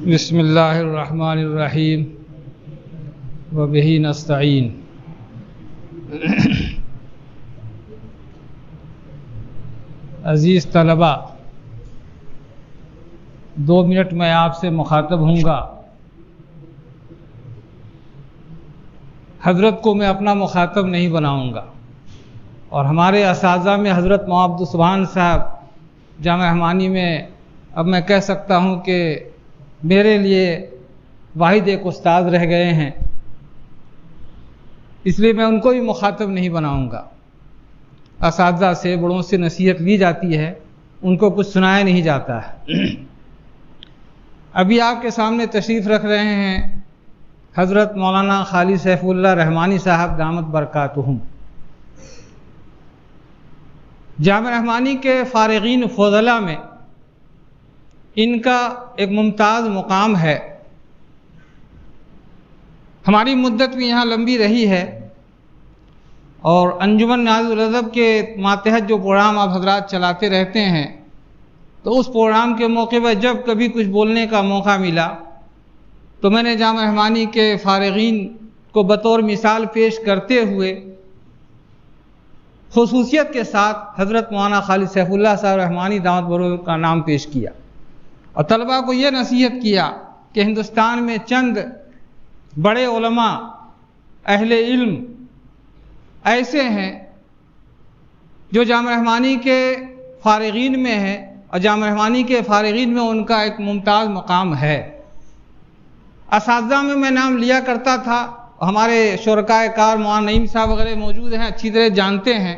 بسم اللہ الرحمن الرحیم وبہ نستعین۔ عزیز طلباء، 2 منٹ میں آپ سے مخاطب ہوں گا۔ حضرت کو میں اپنا مخاطب نہیں بناؤں گا، اور ہمارے اساتذہ میں حضرت مولانا عبدالسبحان صاحب جامعہ رحمانی میں اب میں کہہ سکتا ہوں کہ میرے لیے واحد ایک استاد رہ گئے ہیں، اس لیے میں ان کو بھی مخاطب نہیں بناؤں گا۔ اساتذہ سے، بڑوں سے نصیحت لی جاتی ہے، ان کو کچھ سنایا نہیں جاتا ہے۔ ابھی آپ کے سامنے تشریف رکھ رہے ہیں حضرت مولانا خالد سیف اللہ رحمانی صاحب دامت برکاتہم۔ جامعہ رحمانی کے فارغین فضلاء میں ان کا ایک ممتاز مقام ہے۔ ہماری مدت بھی یہاں لمبی رہی ہے، اور انجمن ناظر الادب کے ماتحت جو پروگرام آپ حضرات چلاتے رہتے ہیں، تو اس پروگرام کے موقع پر جب کبھی کچھ بولنے کا موقع ملا تو میں نے جامعہ رحمانی کے فارغین کو بطور مثال پیش کرتے ہوئے خصوصیت کے ساتھ حضرت مولانا خالد سیف اللہ صاحب رحمانی دامت برکاتہم کا نام پیش کیا، اور طلباء کو یہ نصیحت کیا کہ ہندوستان میں چند بڑے علماء اہل علم ایسے ہیں جو جامعہ رحمانی کے فارغین میں ہیں، اور جامعہ رحمانی کے فارغین میں ان کا ایک ممتاز مقام ہے۔ اساتذہ میں نام لیا کرتا تھا، ہمارے شرکائے کار مولانا نعیم صاحب وغیرہ موجود ہیں، اچھی طرح جانتے ہیں،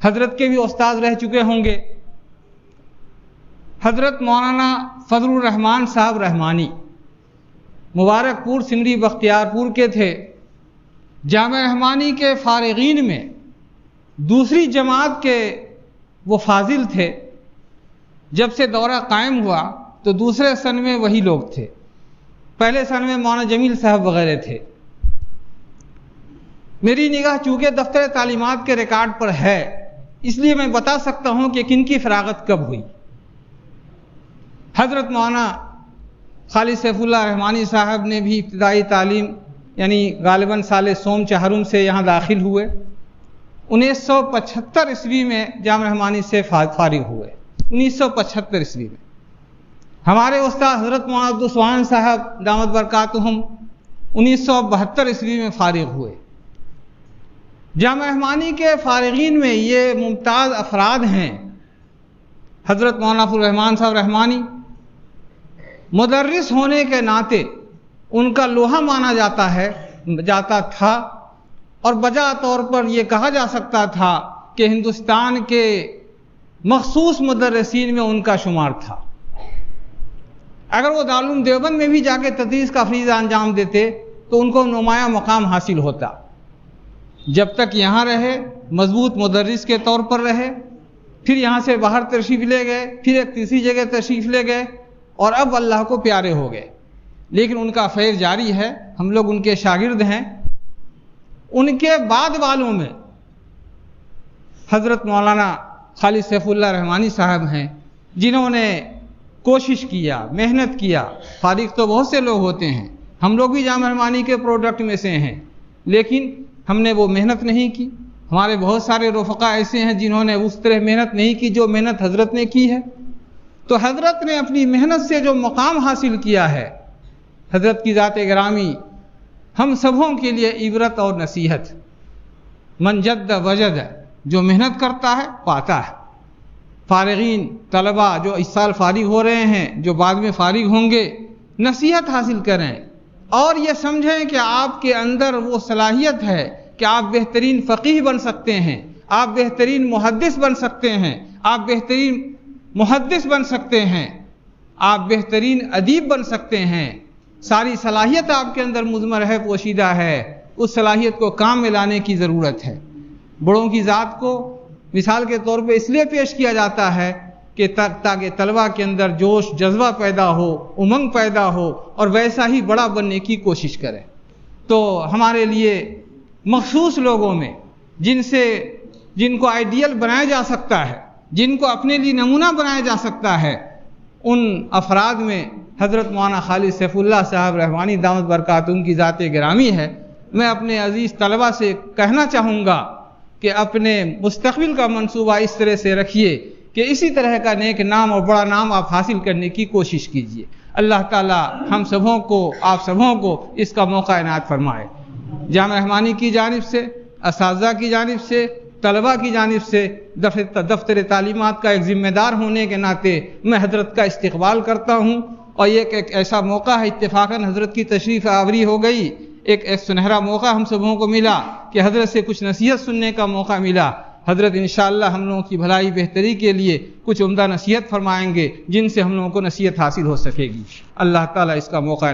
حضرت کے بھی استاد رہ چکے ہوں گے۔ حضرت مولانا فضل الرحمان صاحب رحمانی مبارک پور سمری بختیار پور کے تھے۔ جامعہ رحمانی کے فارغین میں دوسری جماعت کے وہ فاضل تھے۔ جب سے دورہ قائم ہوا تو دوسرے سن میں وہی لوگ تھے، پہلے سن میں مولانا جمیل صاحب وغیرہ تھے۔ میری نگاہ چونکہ دفتر تعلیمات کے ریکارڈ پر ہے، اس لیے میں بتا سکتا ہوں کہ کن کی فراغت کب ہوئی۔ حضرت مولانا خالد سیف اللہ رحمانی صاحب نے بھی ابتدائی تعلیم یعنی غالباً سال سوم چہرم سے یہاں داخل ہوئے۔ 1975 عیسوی میں جامعہ رحمانی سے فارغ ہوئے۔ 1975 عیسوی میں ہمارے استاد حضرت مولانا عبدالسبحان صاحب دامت برکاتہم 1972 عیسوی میں فارغ ہوئے۔ جامعہ رحمانی کے فارغین میں یہ ممتاز افراد ہیں۔ حضرت مولانا فضل الرحمان صاحب رحمانی مدرس ہونے کے ناطے ان کا لوہا مانا جاتا تھا، اور بجا طور پر یہ کہا جا سکتا تھا کہ ہندوستان کے مخصوص مدرسین میں ان کا شمار تھا۔ اگر وہ دارالعلوم دیوبند میں بھی جا کے تدریس کا فریضہ انجام دیتے تو ان کو نمایاں مقام حاصل ہوتا۔ جب تک یہاں رہے مضبوط مدرس کے طور پر رہے، پھر یہاں سے باہر تشریف لے گئے، پھر ایک تیسری جگہ تشریف لے گئے، اور اب اللہ کو پیارے ہو گئے۔ لیکن ان کا فیض جاری ہے، ہم لوگ ان کے شاگرد ہیں۔ ان کے بعد والوں میں حضرت مولانا خالد سیف اللہ رحمانی صاحب ہیں، جنہوں نے کوشش کیا، محنت کیا۔ فارغ تو بہت سے لوگ ہوتے ہیں، ہم لوگ بھی جامعہ رحمانی کے پروڈکٹ میں سے ہیں، لیکن ہم نے وہ محنت نہیں کی۔ ہمارے بہت سارے رفقا ایسے ہیں جنہوں نے اس طرح محنت نہیں کی جو محنت حضرت نے کی ہے۔ تو حضرت نے اپنی محنت سے جو مقام حاصل کیا ہے، حضرت کی ذات گرامی ہم سبوں کے لیے عبرت اور نصیحت۔ من جد وجد، جو محنت کرتا ہے پاتا ہے۔ فارغین طلباء جو اس سال فارغ ہو رہے ہیں، جو بعد میں فارغ ہوں گے، نصیحت حاصل کریں، اور یہ سمجھیں کہ آپ کے اندر وہ صلاحیت ہے کہ آپ بہترین فقیہ بن سکتے ہیں، آپ بہترین محدث بن سکتے ہیں، آپ بہترین محدث بن سکتے ہیں، آپ بہترین ادیب بن سکتے ہیں۔ ساری صلاحیت آپ کے اندر مضمر ہے، پوشیدہ ہے۔ اس صلاحیت کو کام میں لانے کی ضرورت ہے۔ بڑوں کی ذات کو مثال کے طور پہ اس لیے پیش کیا جاتا ہے کہ تاکہ طلباء کے اندر جوش جذبہ پیدا ہو، امنگ پیدا ہو، اور ویسا ہی بڑا بننے کی کوشش کریں۔ تو ہمارے لیے مخصوص لوگوں میں جن کو آئیڈیل بنایا جا سکتا ہے، جن کو اپنے لیے نمونہ بنایا جا سکتا ہے، ان افراد میں حضرت مولانا خالد سیف اللہ صاحب رحمانی دامت برکاتہم کی ذات گرامی ہے، میں اپنے عزیز طلبہ سے کہنا چاہوں گا کہ اپنے مستقبل کا منصوبہ اس طرح سے رکھیے کہ اسی طرح کا نیک نام اور بڑا نام آپ حاصل کرنے کی کوشش کیجیے۔ اللہ تعالی ہم سبوں کو، آپ سبوں کو اس کا موقع عنایت فرمائے۔ جامعہ رحمانی کی جانب سے، اساتذہ کی جانب سے، طلبہ کی جانب سے، دفتر تعلیمات کا ایک ذمہ دار ہونے کے ناطے میں حضرت کا استقبال کرتا ہوں، اور یہ ایک ایسا موقع ہے، اتفاقاً حضرت کی تشریف آوری ہو گئی، ایک سنہرا موقع ہم سبوں کو ملا کہ حضرت سے کچھ نصیحت سننے کا موقع ملا۔ حضرت انشاءاللہ ہم لوگوں کی بھلائی بہتری کے لیے کچھ عمدہ نصیحت فرمائیں گے، جن سے ہم لوگوں کو نصیحت حاصل ہو سکے گی۔ اللہ تعالیٰ اس کا موقع